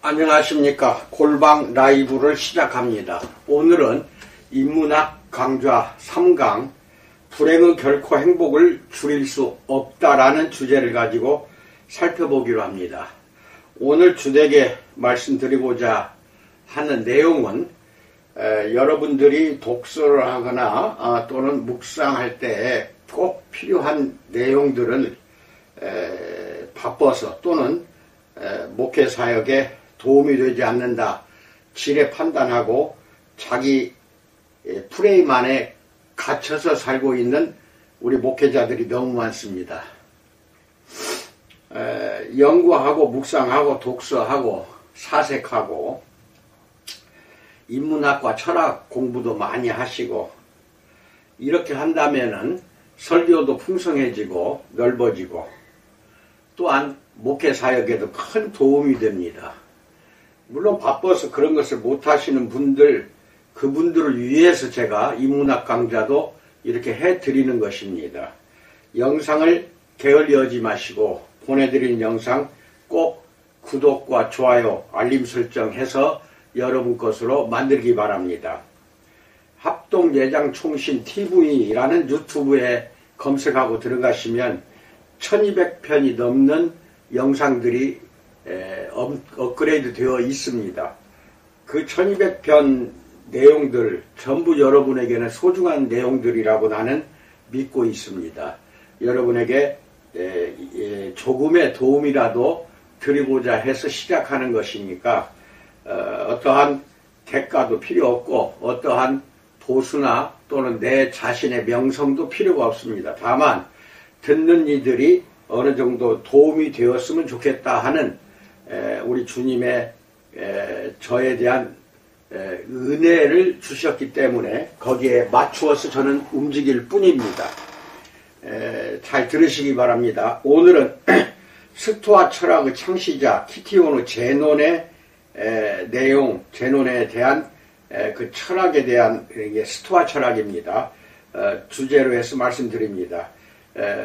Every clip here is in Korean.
안녕하십니까. 골방 라이브를 시작합니다. 오늘은 인문학 강좌 3강 불행은 결코 행복을 줄일 수 없다라는 주제를 가지고 살펴보기로 합니다. 오늘 주되게 말씀드리고자 하는 내용은 여러분들이 독서를 하거나 또는 묵상할 때 꼭 필요한 내용들을 바빠서 또는 목회 사역에 도움이 되지 않는다. 지레 판단하고 자기 프레임 안에 갇혀서 살고 있는 우리 목회자들이 너무 많습니다. 연구하고 묵상하고 독서하고 사색하고 인문학과 철학 공부도 많이 하시고 이렇게 한다면은 설교도 풍성해지고 넓어지고 또한 목회 사역에도 큰 도움이 됩니다. 물론 바빠서 그런 것을 못하시는 분들, 그분들을 위해서 제가 인문학 강좌도 이렇게 해드리는 것입니다. 영상을 게을리하지 마시고 보내드리는 영상 꼭 구독과 좋아요, 알림 설정해서 여러분 것으로 만들기 바랍니다. 합동예장총신 TV라는 유튜브에 검색하고 들어가시면 1200편이 넘는 영상들이 업그레이드 되어 있습니다. 그 1200편 내용들 전부 여러분에게는 소중한 내용들이라고 나는 믿고 있습니다. 여러분에게 조금의 도움이라도 드리고자 해서 시작하는 것이니까 어떠한 대가도 필요 없고 어떠한 보수나 또는 내 자신의 명성도 필요가 없습니다. 다만 듣는 이들이 어느 정도 도움이 되었으면 좋겠다 하는 우리 주님의 저에 대한 은혜를 주셨기 때문에 거기에 맞추어서 저는 움직일 뿐입니다. 잘 들으시기 바랍니다. 오늘은 스토아 철학의 창시자 키티오노 제논의 내용, 제논에 대한 그 철학에 대한 스토아 철학입니다. 주제로 해서 말씀드립니다.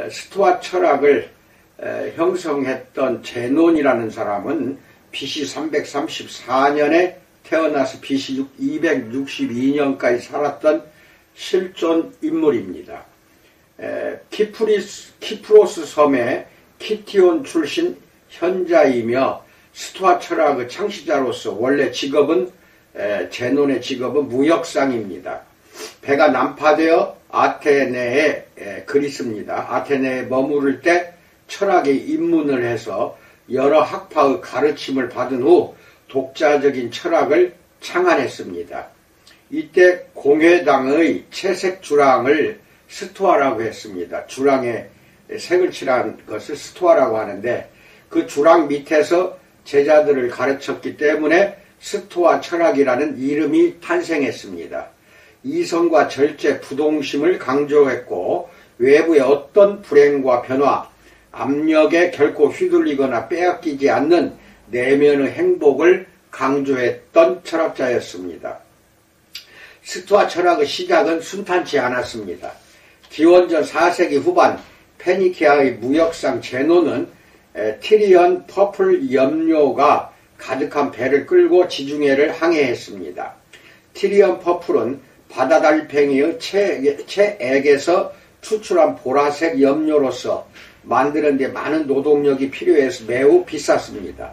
스토아 철학을 형성했던 제논이라는 사람은 BC 334년에 태어나서 BC 262년까지 살았던 실존 인물입니다. 키프로스 섬의 키티온 출신 현자이며 스토아 철학의 창시자로서 원래 직업은 제논의 직업은 무역상입니다. 배가 난파되어 아테네에 그리스입니다. 아테네에 머무를 때 철학에 입문을 해서 여러 학파의 가르침을 받은 후 독자적인 철학을 창안했습니다. 이때 공회당의 채색 주랑을 스토아라고 했습니다. 주랑에 색을 칠한 것을 스토아라고 하는데 그 주랑 밑에서 제자들을 가르쳤기 때문에 스토아 철학이라는 이름이 탄생했습니다. 이성과 절제, 부동심을 강조했고 외부의 어떤 불행과 변화, 압력에 결코 휘둘리거나 빼앗기지 않는 내면의 행복을 강조했던 철학자였습니다. 스토아 철학의 시작은 순탄치 않았습니다. 기원전 4세기 후반 페니키아의 무역상 제논은 티리언 퍼플 염료가 가득한 배를 끌고 지중해를 항해했습니다. 티리언 퍼플은 바다달팽이의 체액에서 추출한 보라색 염료로서 만드는 데 많은 노동력이 필요해서 매우 비쌌습니다.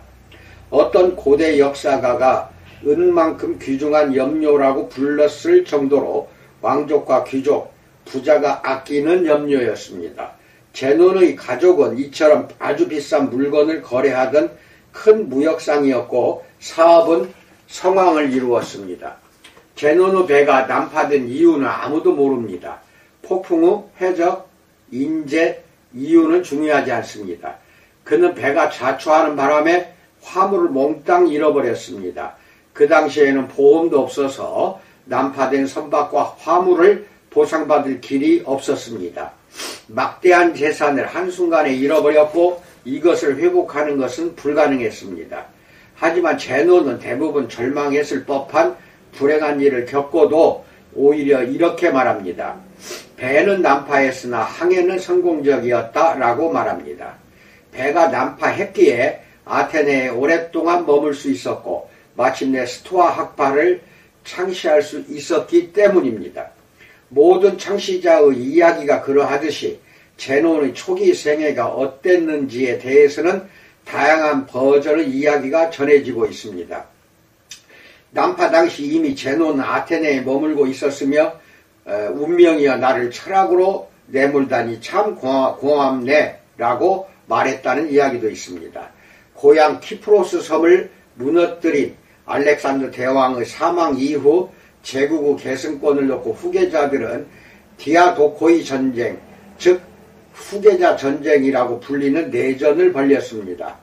어떤 고대 역사가가 은만큼 귀중한 염료라고 불렀을 정도로 왕족과 귀족, 부자가 아끼는 염료였습니다. 제논의 가족은 이처럼 아주 비싼 물건을 거래하던 큰 무역상이었고 사업은 성황을 이루었습니다. 제논의 배가 난파된 이유는 아무도 모릅니다. 폭풍 후 해적, 인재, 이유는 중요하지 않습니다. 그는 배가 자초하는 바람에 화물을 몽땅 잃어버렸습니다. 그 당시에는 보험도 없어서 난파된 선박과 화물을 보상받을 길이 없었습니다. 막대한 재산을 한순간에 잃어버렸고 이것을 회복하는 것은 불가능했습니다. 하지만 제논은 대부분 절망했을 법한 불행한 일을 겪고도 오히려 이렇게 말합니다. 배는 난파했으나 항해는 성공적이었다라고 말합니다. 배가 난파했기에 아테네에 오랫동안 머물 수 있었고 마침내 스토아 학파를 창시할 수 있었기 때문입니다. 모든 창시자의 이야기가 그러하듯이 제논의 초기 생애가 어땠는지에 대해서는 다양한 버전의 이야기가 전해지고 있습니다. 난파 당시 이미 제논은 아테네에 머물고 있었으며 운명이여 나를 철학으로 내몰다니 참 고맙네 라고 말했다는 이야기도 있습니다. 고향 키프로스 섬을 무너뜨린 알렉산더 대왕의 사망 이후 제국의 계승권을 놓고 후계자들은 디아도코이 전쟁, 즉 후계자 전쟁이라고 불리는 내전을 벌였습니다.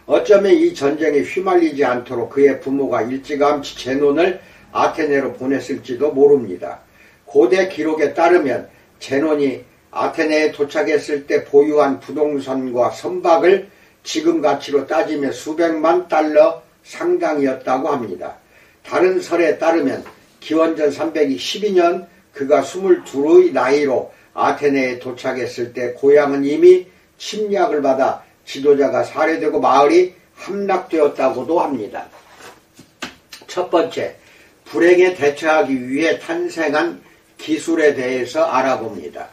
어쩌면 이 전쟁에 휘말리지 않도록 그의 부모가 일찌감치 제논을 아테네로 보냈을지도 모릅니다. 고대 기록에 따르면 제논이 아테네에 도착했을 때 보유한 부동산과 선박을 지금 가치로 따지면 수백만 달러 상당이었다고 합니다. 다른 설에 따르면 기원전 312년 그가 22의 나이로 아테네에 도착했을 때 고향은 이미 침략을 받아 지도자가 살해되고 마을이 함락되었다고도 합니다. 첫 번째, 불행에 대처하기 위해 탄생한 기술에 대해서 알아봅니다.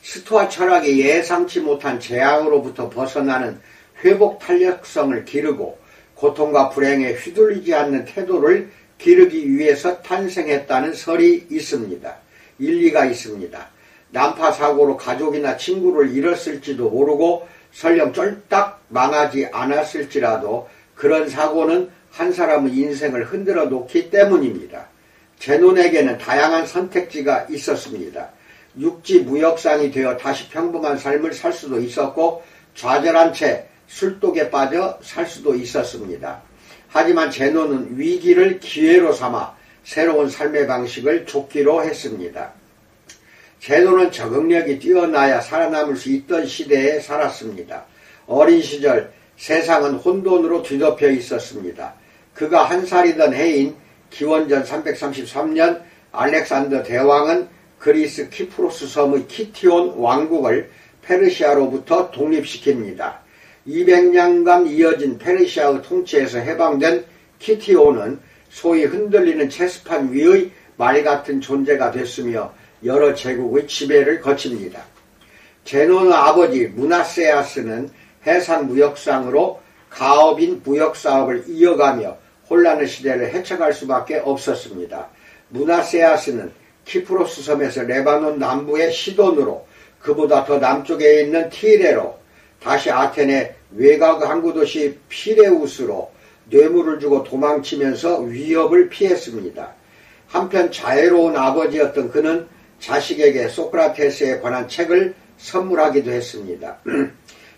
스토아 철학이 예상치 못한 재앙으로부터 벗어나는 회복 탄력성을 기르고 고통과 불행에 휘둘리지 않는 태도를 기르기 위해서 탄생했다는 설이 있습니다. 일리가 있습니다. 난파 사고로 가족이나 친구를 잃었을지도 모르고 설령 쫄딱 망하지 않았을지라도 그런 사고는 한 사람의 인생을 흔들어 놓기 때문입니다. 제논에게는 다양한 선택지가 있었습니다. 육지 무역상이 되어 다시 평범한 삶을 살 수도 있었고 좌절한 채 술독에 빠져 살 수도 있었습니다. 하지만 제논은 위기를 기회로 삼아 새로운 삶의 방식을 쫓기로 했습니다. 제논은 적응력이 뛰어나야 살아남을 수 있던 시대에 살았습니다. 어린 시절 세상은 혼돈으로 뒤덮여 있었습니다. 그가 한 살이던 해인 기원전 333년 알렉산더 대왕은 그리스 키프로스 섬의 키티온 왕국을 페르시아로부터 독립시킵니다. 200년간 이어진 페르시아의 통치에서 해방된 키티온은 소위 흔들리는 체스판 위의 말 같은 존재가 됐으며 여러 제국의 지배를 거칩니다. 제논의 아버지 무나세아스는 해상무역상으로 가업인 무역사업을 이어가며 혼란의 시대를 헤쳐갈 수밖에 없었습니다. 무나세아스는 키프로스 섬에서 레바논 남부의 시돈으로 그보다 더 남쪽에 있는 티레로 다시 아테네 외곽 항구도시 피레우스로 뇌물을 주고 도망치면서 위협을 피했습니다. 한편 자애로운 아버지였던 그는 자식에게 소크라테스에 관한 책을 선물하기도 했습니다.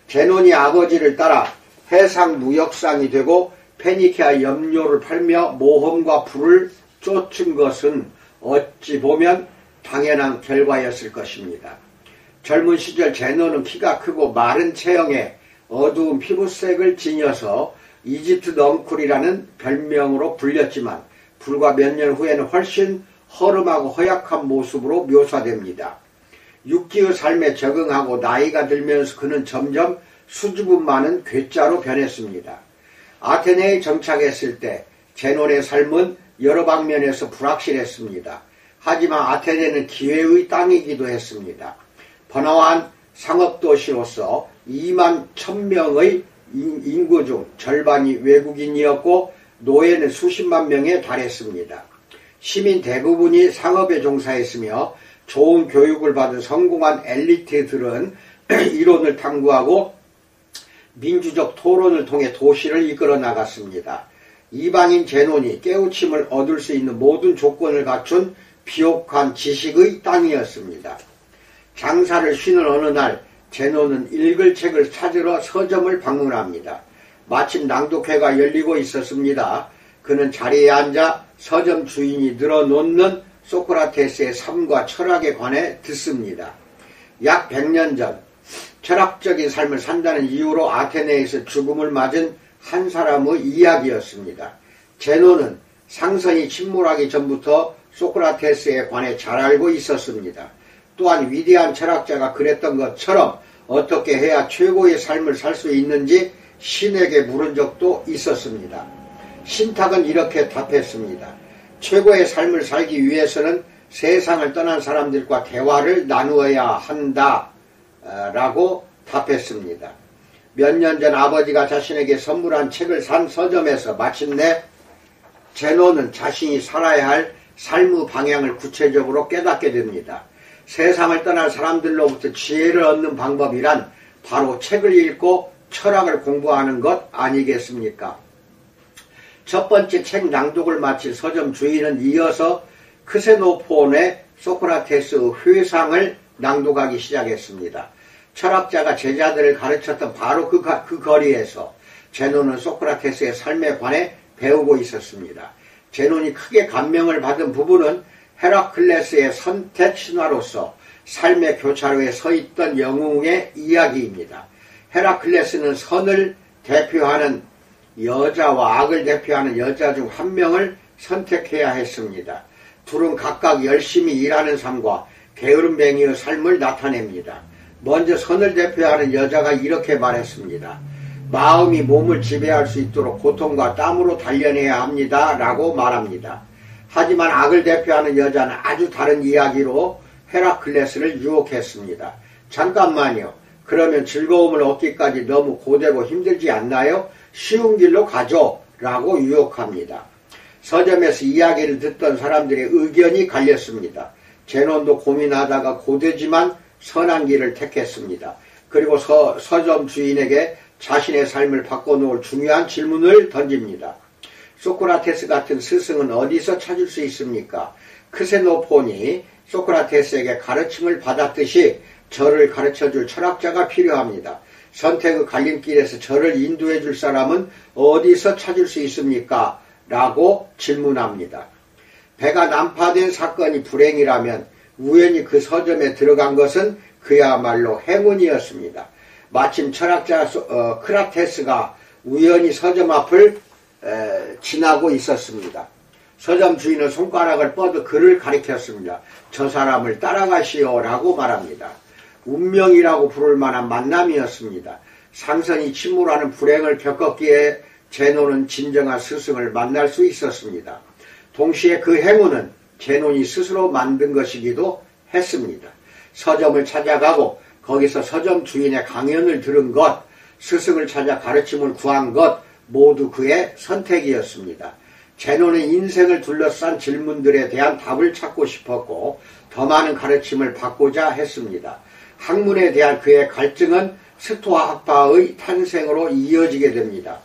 제논이 아버지를 따라 해상 무역상이 되고 페니키아 염료를 팔며 모험과 부를 쫓은 것은 어찌 보면 당연한 결과였을 것입니다. 젊은 시절 제논은 키가 크고 마른 체형에 어두운 피부색을 지녀서 이집트 넝쿨이라는 별명으로 불렸지만 불과 몇 년 후에는 훨씬 허름하고 허약한 모습으로 묘사됩니다. 육지의 삶에 적응하고 나이가 들면서 그는 점점 수줍음 많은 괴짜로 변했습니다. 아테네에 정착했을 때 제논의 삶은 여러 방면에서 불확실했습니다. 하지만 아테네는 기회의 땅이기도 했습니다. 번화한 상업도시로서 2만 1000명의 인구 중 절반이 외국인이었고 노예는 수십만 명에 달했습니다. 시민 대부분이 상업에 종사했으며 좋은 교육을 받은 성공한 엘리트들은 이론을 탐구하고 민주적 토론을 통해 도시를 이끌어 나갔습니다. 이방인 제논이 깨우침을 얻을 수 있는 모든 조건을 갖춘 비옥한 지식의 땅이었습니다. 장사를 쉬는 어느 날 제논은 읽을 책을 찾으러 서점을 방문합니다. 마침 낭독회가 열리고 있었습니다. 그는 자리에 앉아 서점 주인이 늘어놓는 소크라테스의 삶과 철학에 관해 듣습니다. 약 100년 전 철학적인 삶을 산다는 이유로 아테네에서 죽음을 맞은 한 사람의 이야기였습니다. 제논은 상선이 침몰하기 전부터 소크라테스에 관해 잘 알고 있었습니다. 또한 위대한 철학자가 그랬던 것처럼 어떻게 해야 최고의 삶을 살 수 있는지 신에게 물은 적도 있었습니다. 신탁은 이렇게 답했습니다. 최고의 삶을 살기 위해서는 세상을 떠난 사람들과 대화를 나누어야 한다 라고 답했습니다. 몇 년 전 아버지가 자신에게 선물한 책을 산 서점에서 마침내 제노는 자신이 살아야 할 삶의 방향을 구체적으로 깨닫게 됩니다. 세상을 떠난 사람들로부터 지혜를 얻는 방법이란 바로 책을 읽고 철학을 공부하는 것 아니겠습니까? 첫 번째 책 낭독을 마친 서점 주인은 이어서 크세노폰의 소크라테스의 회상을 낭독하기 시작했습니다. 철학자가 제자들을 가르쳤던 바로 그 거리에서 제논은 소크라테스의 삶에 관해 배우고 있었습니다. 제논이 크게 감명을 받은 부분은 헤라클레스의 선택 신화로서 삶의 교차로에 서 있던 영웅의 이야기입니다. 헤라클레스는 선을 대표하는 여자와 악을 대표하는 여자 중 한 명을 선택해야 했습니다. 둘은 각각 열심히 일하는 삶과 게으름뱅이의 삶을 나타냅니다. 먼저 선을 대표하는 여자가 이렇게 말했습니다. 마음이 몸을 지배할 수 있도록 고통과 땀으로 단련해야 합니다. 라고 말합니다. 하지만 악을 대표하는 여자는 아주 다른 이야기로 헤라클레스를 유혹했습니다. 잠깐만요. 그러면 즐거움을 얻기까지 너무 고되고 힘들지 않나요? 쉬운 길로 가죠. 라고 유혹합니다. 서점에서 이야기를 듣던 사람들의 의견이 갈렸습니다. 제논도 고민하다가 고되지만 선한 길을 택했습니다. 그리고 서점 주인에게 자신의 삶을 바꿔놓을 중요한 질문을 던집니다. 소크라테스 같은 스승은 어디서 찾을 수 있습니까? 크세노폰이 소크라테스에게 가르침을 받았듯이 저를 가르쳐줄 철학자가 필요합니다. 선택의 갈림길에서 저를 인도해줄 사람은 어디서 찾을 수 있습니까? 라고 질문합니다. 배가 난파된 사건이 불행이라면 우연히 그 서점에 들어간 것은 그야말로 행운이었습니다. 마침 철학자 크라테스가 우연히 서점 앞을 지나고 있었습니다. 서점 주인은 손가락을 뻗어 그를 가리켰습니다. 저 사람을 따라가시오 라고 말합니다. 운명이라고 부를 만한 만남이었습니다. 상선이 침몰하는 불행을 겪었기에 제논은 진정한 스승을 만날 수 있었습니다. 동시에 그 행운은 제논이 스스로 만든 것이기도 했습니다. 서점을 찾아가고 거기서 서점 주인의 강연을 들은 것, 스승을 찾아 가르침을 구한 것 모두 그의 선택이었습니다. 제논은 인생을 둘러싼 질문들에 대한 답을 찾고 싶었고 더 많은 가르침을 받고자 했습니다. 학문에 대한 그의 갈증은 스토아 학파의 탄생으로 이어지게 됩니다.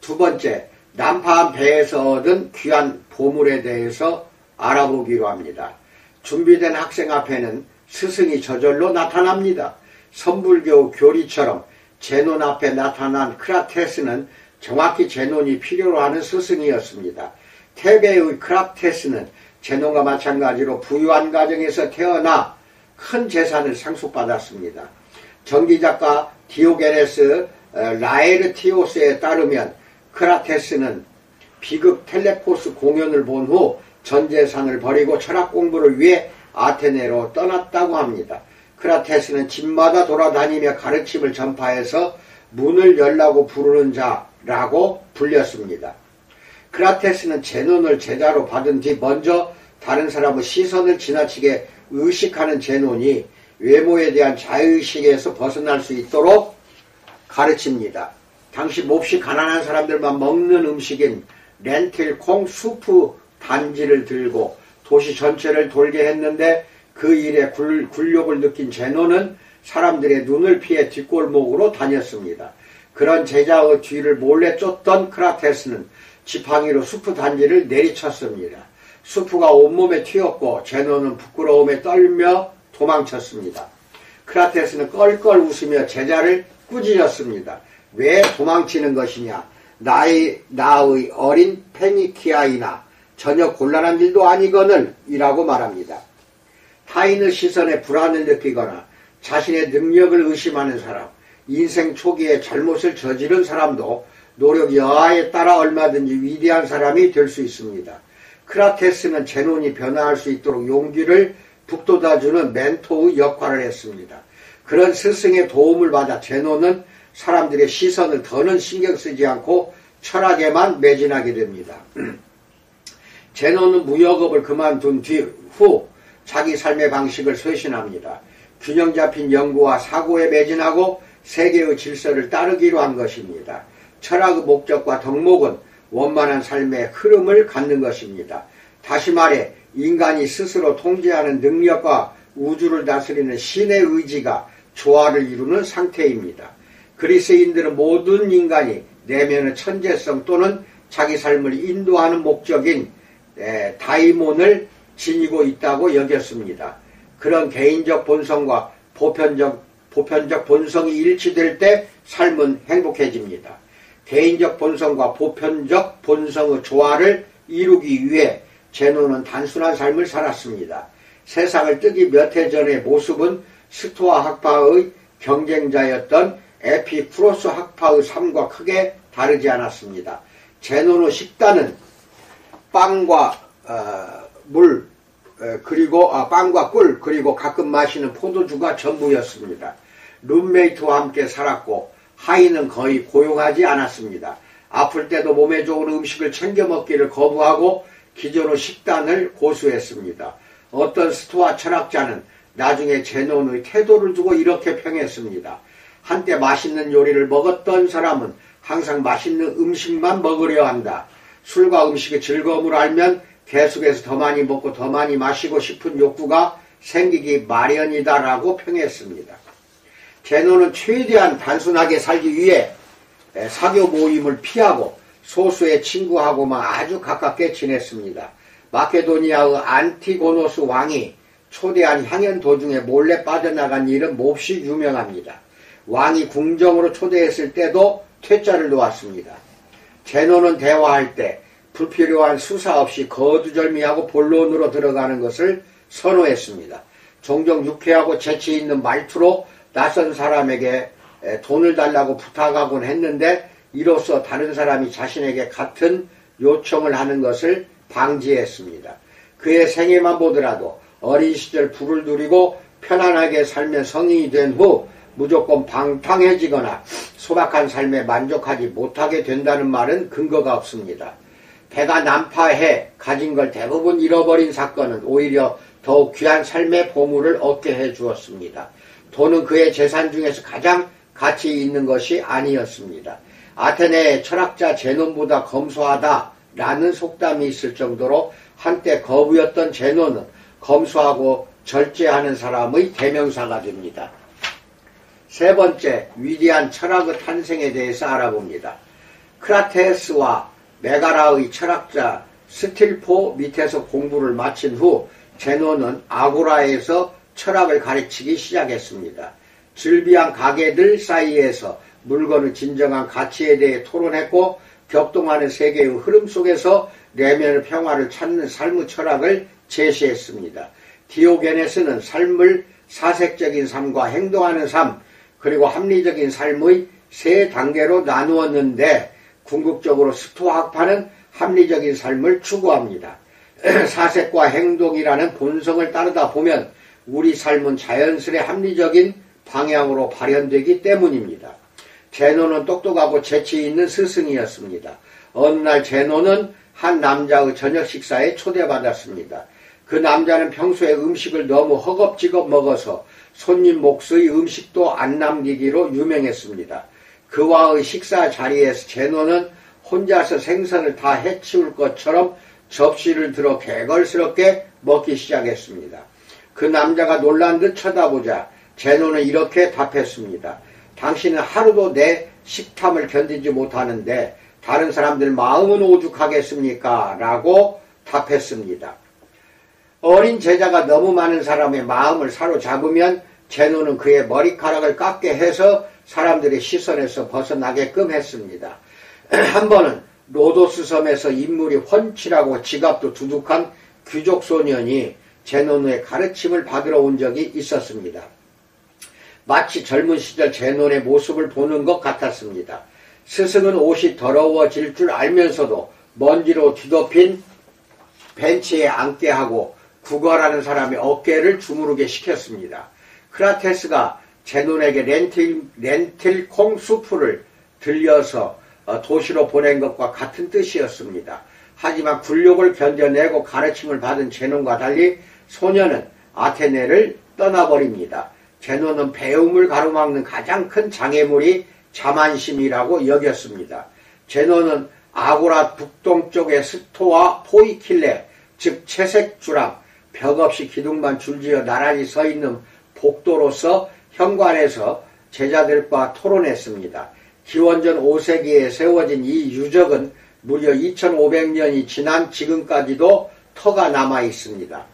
두 번째, 난파한 배에서 얻은 귀한 보물에 대해서 알아보기로 합니다. 준비된 학생 앞에는 스승이 저절로 나타납니다. 선불교 교리처럼 제논 앞에 나타난 크라테스는 정확히 제논이 필요로 하는 스승이었습니다. 테베의 크라테스는 제논과 마찬가지로 부유한 가정에서 태어나 큰 재산을 상속받았습니다. 전기작가 디오게네스 라에르티오스에 따르면 크라테스는 비극 텔레포스 공연을 본 후 전 재산을 버리고 철학 공부를 위해 아테네로 떠났다고 합니다. 크라테스는 집마다 돌아다니며 가르침을 전파해서 문을 열라고 부르는 자라고 불렸습니다. 크라테스는 제논을 제자로 받은 뒤 먼저 다른 사람의 시선을 지나치게 의식하는 제논이 외모에 대한 자의식에서 벗어날 수 있도록 가르칩니다. 당시 몹시 가난한 사람들만 먹는 음식인 렌틸 콩 수프 단지를 들고 도시 전체를 돌게 했는데 그 일에 굴욕을 느낀 제논은 사람들의 눈을 피해 뒷골목으로 다녔습니다. 그런 제자의 뒤를 몰래 쫓던 크라테스는 지팡이로 수프 단지를 내리쳤습니다. 수프가 온몸에 튀었고 제논은 부끄러움에 떨며 도망쳤습니다. 크라테스는 껄껄 웃으며 제자를 꾸짖었습니다. 왜 도망치는 것이냐? 나의 어린 페니키아이나 전혀 곤란한 일도 아니거늘 이라고 말합니다. 타인의 시선에 불안을 느끼거나 자신의 능력을 의심하는 사람, 인생 초기에 잘못을 저지른 사람도 노력 여하에 따라 얼마든지 위대한 사람이 될 수 있습니다. 크라테스는 제논이 변화할 수 있도록 용기를 북돋아주는 멘토의 역할을 했습니다. 그런 스승의 도움을 받아 제논은 사람들의 시선을 더는 신경 쓰지 않고 철학에만 매진하게 됩니다. 제논은 무역업을 그만둔 후 자기 삶의 방식을 쇄신합니다. 균형 잡힌 연구와 사고에 매진하고 세계의 질서를 따르기로 한 것입니다. 철학의 목적과 덕목은 원만한 삶의 흐름을 갖는 것입니다. 다시 말해 인간이 스스로 통제하는 능력과 우주를 다스리는 신의 의지가 조화를 이루는 상태입니다. 그리스인들은 모든 인간이 내면의 천재성 또는 자기 삶을 인도하는 목적인 다이몬을 지니고 있다고 여겼습니다. 그런 개인적 본성과 보편적 본성이 일치될 때 삶은 행복해집니다. 개인적 본성과 보편적 본성의 조화를 이루기 위해 제논은 단순한 삶을 살았습니다. 세상을 뜨기 몇 해 전의 모습은 스토아 학파의 경쟁자였던 에피쿠로스 학파의 삶과 크게 다르지 않았습니다. 제논의 식단은 빵과 물, 빵과 꿀, 그리고 가끔 마시는 포도주가 전부였습니다. 룸메이트와 함께 살았고 하인은 거의 고용하지 않았습니다. 아플 때도 몸에 좋은 음식을 챙겨 먹기를 거부하고 기존의 식단을 고수했습니다. 어떤 스토아 철학자는 나중에 제논의 태도를 두고 이렇게 평했습니다. 한때 맛있는 요리를 먹었던 사람은 항상 맛있는 음식만 먹으려 한다. 술과 음식의 즐거움을 알면 계속해서 더 많이 먹고 더 많이 마시고 싶은 욕구가 생기기 마련이다 라고 평했습니다. 제논은 최대한 단순하게 살기 위해 사교 모임을 피하고 소수의 친구하고만 아주 가깝게 지냈습니다. 마케도니아의 안티고노스 왕이 초대한 향연 도중에 몰래 빠져나간 일은 몹시 유명합니다. 왕이 궁정으로 초대했을 때도 퇴짜를 놓았습니다. 제논은 대화할 때 불필요한 수사 없이 거두절미하고 본론으로 들어가는 것을 선호했습니다. 종종 유쾌하고 재치 있는 말투로 낯선 사람에게 돈을 달라고 부탁하곤 했는데 이로써 다른 사람이 자신에게 같은 요청을 하는 것을 방지했습니다. 그의 생애만 보더라도 어린 시절 부를 누리고 편안하게 살며 성인이 된 후 무조건 방탕해지거나 소박한 삶에 만족하지 못하게 된다는 말은 근거가 없습니다. 배가 난파해 가진 걸 대부분 잃어버린 사건은 오히려 더욱 귀한 삶의 보물을 얻게 해 주었습니다. 돈은 그의 재산 중에서 가장 가치 있는 것이 아니었습니다. 아테네의 철학자 제논보다 검소하다라는 속담이 있을 정도로 한때 거부였던 제논은 검소하고 절제하는 사람의 대명사가 됩니다. 세 번째, 위대한 철학의 탄생에 대해서 알아봅니다. 크라테스와 메가라의 철학자 스틸포 밑에서 공부를 마친 후 제논은 아고라에서 철학을 가르치기 시작했습니다. 즐비한 가게들 사이에서 물건의 진정한 가치에 대해 토론했고 격동하는 세계의 흐름 속에서 내면의 평화를 찾는 삶의 철학을 제시했습니다. 디오게네스는 삶을 사색적인 삶과 행동하는 삶 그리고 합리적인 삶의 세 단계로 나누었는데 궁극적으로 스토아 학파는 합리적인 삶을 추구합니다. 사색과 행동이라는 본성을 따르다 보면 우리 삶은 자연스레 합리적인 방향으로 발현되기 때문입니다. 제논은 똑똑하고 재치 있는 스승이었습니다. 어느 날 제논은 한 남자의 저녁 식사에 초대받았습니다. 그 남자는 평소에 음식을 너무 허겁지겁 먹어서 손님 몫의 음식도 안 남기기로 유명했습니다. 그와의 식사 자리에서 제논은 혼자서 생선을 다 해치울 것처럼 접시를 들어 개걸스럽게 먹기 시작했습니다. 그 남자가 놀란 듯 쳐다보자 제논은 이렇게 답했습니다. 당신은 하루도 내 식탐을 견디지 못하는데 다른 사람들 마음은 오죽하겠습니까? 라고 답했습니다. 어린 제자가 너무 많은 사람의 마음을 사로잡으면 제논은 그의 머리카락을 깎게 해서 사람들의 시선에서 벗어나게끔 했습니다. 한 번은 로도스 섬에서 인물이 훤칠하고 지갑도 두둑한 귀족 소년이 제논의 가르침을 받으러 온 적이 있었습니다. 마치 젊은 시절 제논의 모습을 보는 것 같았습니다. 스승은 옷이 더러워질 줄 알면서도 먼지로 뒤덮인 벤치에 앉게 하고 구걸하는 사람의 어깨를 주무르게 시켰습니다. 크라테스가 제논에게 렌틸콩 수프를 들려서 도시로 보낸 것과 같은 뜻이었습니다. 하지만 굴욕을 견뎌내고 가르침을 받은 제논과 달리 소녀는 아테네를 떠나버립니다. 제논은 배움을 가로막는 가장 큰 장애물이 자만심이라고 여겼습니다. 제논은 아고라 북동쪽의 스토와 포이킬레, 즉 채색 주랑, 벽 없이 기둥만 줄지어 나란히 서 있는 복도로서 현관에서 제자들과 토론했습니다. 기원전 5세기에 세워진 이 유적은 무려 2500년이 지난 지금까지도 터가 남아 있습니다.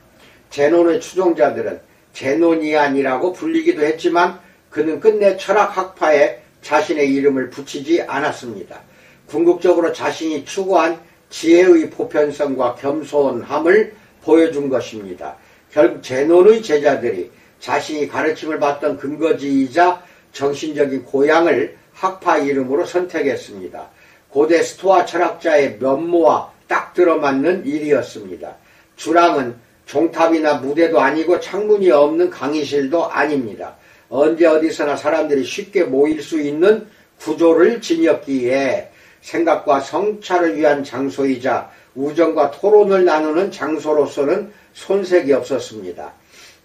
제논의 추종자들은 제논이안이라고 불리기도 했지만 그는 끝내 철학학파에 자신의 이름을 붙이지 않았습니다. 궁극적으로 자신이 추구한 지혜의 보편성과 겸손함을 보여준 것입니다. 결국 제논의 제자들이 자신이 가르침을 받던 근거지이자 정신적인 고향을 학파 이름으로 선택했습니다. 고대 스토아 철학자의 면모와 딱 들어맞는 일이었습니다. 주랑은 종탑이나 무대도 아니고 창문이 없는 강의실도 아닙니다. 언제 어디서나 사람들이 쉽게 모일 수 있는 구조를 지녔기에 생각과 성찰을 위한 장소이자 우정과 토론을 나누는 장소로서는 손색이 없었습니다.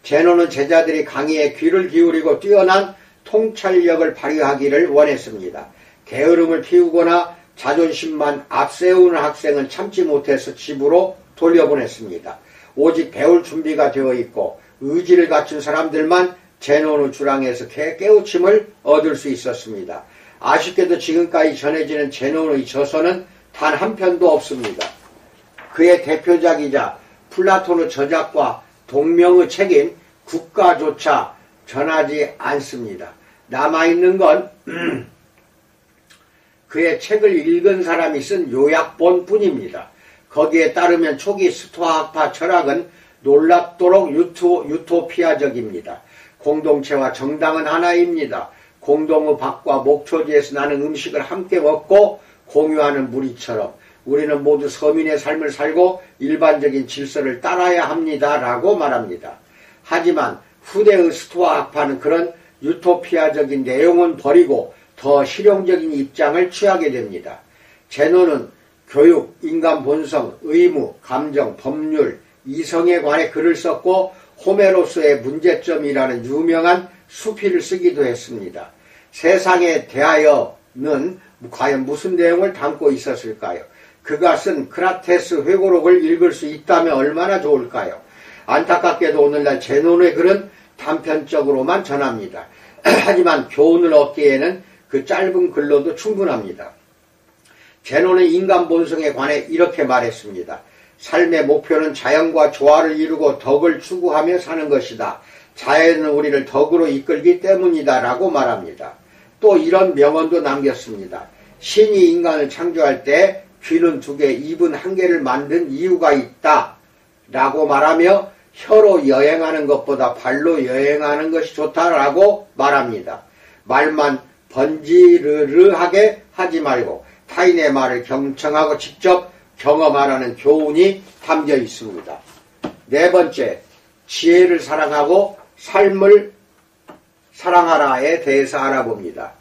제논은 제자들이 강의에 귀를 기울이고 뛰어난 통찰력을 발휘하기를 원했습니다. 게으름을 피우거나 자존심만 앞세우는 학생은 참지 못해서 집으로 돌려보냈습니다. 오직 배울 준비가 되어 있고 의지를 갖춘 사람들만 제논의 주랑에서 깨우침을 얻을 수 있었습니다. 아쉽게도 지금까지 전해지는 제논의 저서는 단 한 편도 없습니다. 그의 대표작이자 플라톤의 저작과 동명의 책인 국가조차 전하지 않습니다. 남아있는 건 그의 책을 읽은 사람이 쓴 요약본 뿐입니다. 거기에 따르면 초기 스토아학파 철학은 놀랍도록 유토피아적입니다. 공동체와 정당은 하나입니다. 공동의 밥과 목초지에서 나는 음식을 함께 먹고 공유하는 무리처럼 우리는 모두 서민의 삶을 살고 일반적인 질서를 따라야 합니다. 라고 말합니다. 하지만 후대의 스토아학파는 그런 유토피아적인 내용은 버리고 더 실용적인 입장을 취하게 됩니다. 제논은 교육, 인간 본성, 의무, 감정, 법률, 이성에 관해 글을 썼고 호메로스의 문제점이라는 유명한 수필을 쓰기도 했습니다. 세상에 대하여는 과연 무슨 내용을 담고 있었을까요? 그가 쓴 크라테스 회고록을 읽을 수 있다면 얼마나 좋을까요? 안타깝게도 오늘날 제논의 글은 단편적으로만 전합니다. 하지만 교훈을 얻기에는 그 짧은 글로도 충분합니다. 제논은 인간 본성에 관해 이렇게 말했습니다. 삶의 목표는 자연과 조화를 이루고 덕을 추구하며 사는 것이다. 자연은 우리를 덕으로 이끌기 때문이다 라고 말합니다. 또 이런 명언도 남겼습니다. 신이 인간을 창조할 때 귀는 2개, 입은 1개를 만든 이유가 있다 라고 말하며 혀로 여행하는 것보다 발로 여행하는 것이 좋다라고 말합니다. 말만 번지르르하게 하지 말고 타인의 말을 경청하고 직접 경험하라는 교훈이 담겨 있습니다. 네 번째, 지혜를 사랑하고 삶을 사랑하라에 대해서 알아봅니다.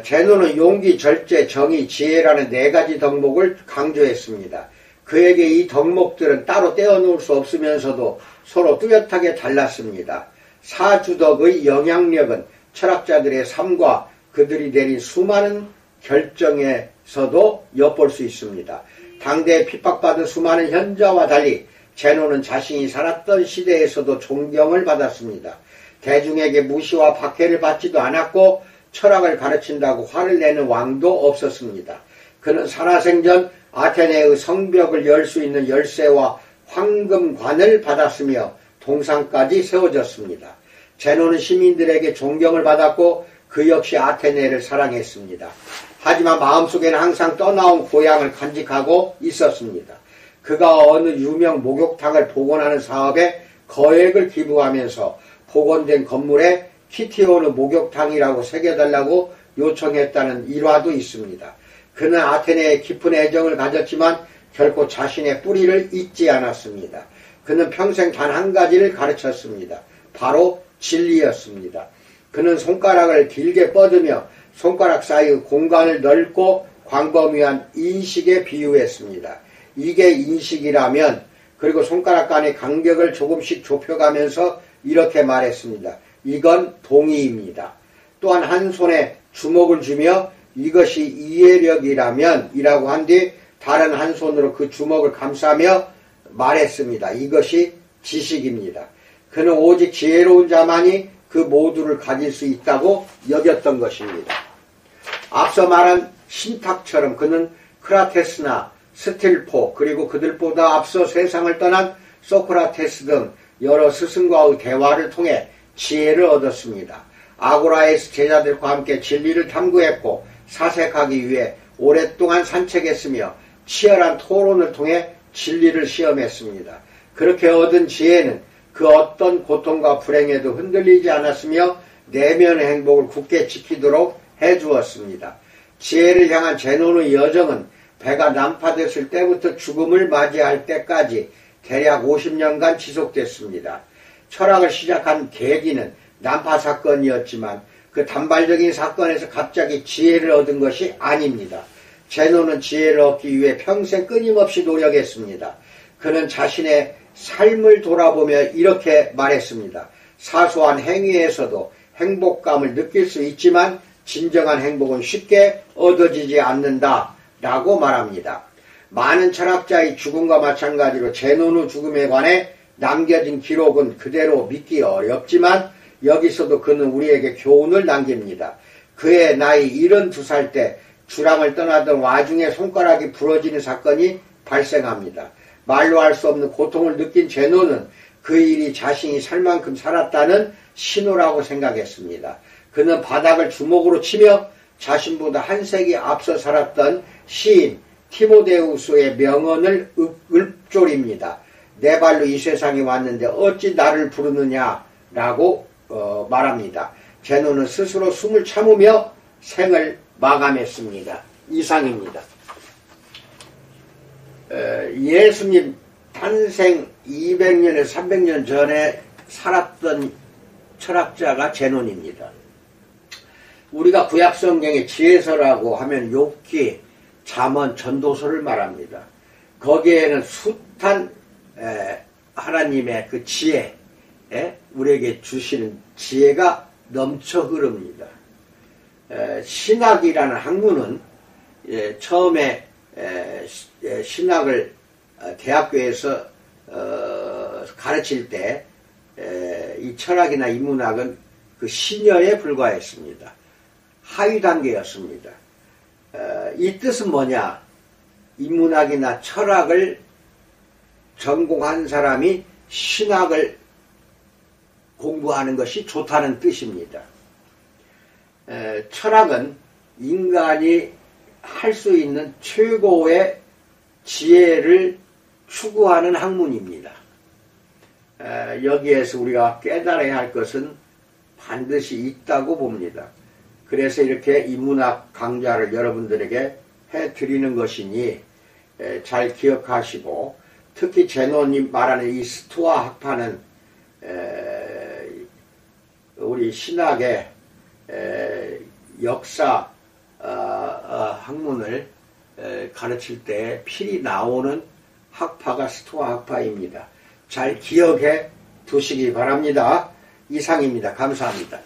제논은 용기, 절제, 정의, 지혜라는 4가지 덕목을 강조했습니다. 그에게 이 덕목들은 따로 떼어놓을 수 없으면서도 서로 뚜렷하게 달랐습니다. 사주덕의 영향력은 철학자들의 삶과 그들이 내린 수많은 결정에서도 엿볼 수 있습니다. 당대에 핍박받은 수많은 현자와 달리 제논은 자신이 살았던 시대에서도 존경을 받았습니다. 대중에게 무시와 박해를 받지도 않았고 철학을 가르친다고 화를 내는 왕도 없었습니다. 그는 살아생전 아테네의 성벽을 열 수 있는 열쇠와 황금관을 받았으며 동상까지 세워졌습니다. 제논은 시민들에게 존경을 받았고 그 역시 아테네를 사랑했습니다. 하지만 마음속에는 항상 떠나온 고향을 간직하고 있었습니다. 그가 어느 유명 목욕탕을 복원하는 사업에 거액을 기부하면서 복원된 건물에 키티오르 목욕탕이라고 새겨달라고 요청했다는 일화도 있습니다. 그는 아테네에 깊은 애정을 가졌지만 결코 자신의 뿌리를 잊지 않았습니다. 그는 평생 단 한 가지를 가르쳤습니다. 바로 진리였습니다. 그는 손가락을 길게 뻗으며 손가락 사이의 공간을 넓고 광범위한 인식에 비유했습니다. 이게 인식이라면, 그리고 손가락 간의 간격을 조금씩 좁혀가면서 이렇게 말했습니다. 이건 동의입니다. 또한 한 손에 주먹을 쥐며 이것이 이해력이라면 이라고 한 뒤 다른 한 손으로 그 주먹을 감싸며 말했습니다. 이것이 지식입니다. 그는 오직 지혜로운 자만이 그 모두를 가질 수 있다고 여겼던 것입니다. 앞서 말한 신탁처럼 그는 크라테스나 스틸포, 그리고 그들보다 앞서 세상을 떠난 소크라테스 등 여러 스승과의 대화를 통해 지혜를 얻었습니다. 아고라에서 제자들과 함께 진리를 탐구했고 사색하기 위해 오랫동안 산책했으며 치열한 토론을 통해 진리를 시험했습니다. 그렇게 얻은 지혜는 그 어떤 고통과 불행에도 흔들리지 않았으며 내면의 행복을 굳게 지키도록 해주었습니다. 지혜를 향한 제논의 여정은 배가 난파됐을 때부터 죽음을 맞이할 때까지 대략 50년간 지속됐습니다. 철학을 시작한 계기는 난파 사건이었지만 그 단발적인 사건에서 갑자기 지혜를 얻은 것이 아닙니다. 제논은 지혜를 얻기 위해 평생 끊임없이 노력했습니다. 그는 자신의 삶을 돌아보며 이렇게 말했습니다. 사소한 행위에서도 행복감을 느낄 수 있지만 진정한 행복은 쉽게 얻어지지 않는다 라고 말합니다. 많은 철학자의 죽음과 마찬가지로 제논의 죽음에 관해 남겨진 기록은 그대로 믿기 어렵지만 여기서도 그는 우리에게 교훈을 남깁니다. 그의 나이 72살 때 주랑을 떠나던 와중에 손가락이 부러지는 사건이 발생합니다. 말로 할 수 없는 고통을 느낀 제논은 그 일이 자신이 살 만큼 살았다는 신호라고 생각했습니다. 그는 바닥을 주먹으로 치며 자신보다 한 세기 앞서 살았던 시인 티모데우스의 명언을 읊조립니다. 내 발로 이 세상에 왔는데 어찌 나를 부르느냐라고 말합니다. 제논은 스스로 숨을 참으며 생을 마감했습니다. 이상입니다. 예수님 탄생 200년에서 300년 전에 살았던 철학자가 제논입니다. 우리가 구약성경의 지혜서라고 하면 욥기, 잠언, 전도서를 말합니다. 거기에는 숱한 하나님의 그 지혜, 우리에게 주시는 지혜가 넘쳐 흐릅니다. 신학이라는 학문은 처음에 신학을 대학교에서 가르칠 때 이 철학이나 인문학은 그 시녀에 불과했습니다. 하위 단계였습니다. 이 뜻은 뭐냐? 인문학이나 철학을 전공한 사람이 신학을 공부하는 것이 좋다는 뜻입니다. 철학은 인간이 할 수 있는 최고의 지혜를 추구하는 학문입니다. 여기에서 우리가 깨달아야 할 것은 반드시 있다고 봅니다. 그래서 이렇게 인문학 강좌를 여러분들에게 해드리는 것이니 잘 기억하시고, 특히 제논이 말하는 이 스토아 학파는 우리 신학의 역사 학문을 가르칠 때 필히 나오는 학파가 스토아 학파입니다. 잘 기억해 두시기 바랍니다. 이상입니다. 감사합니다.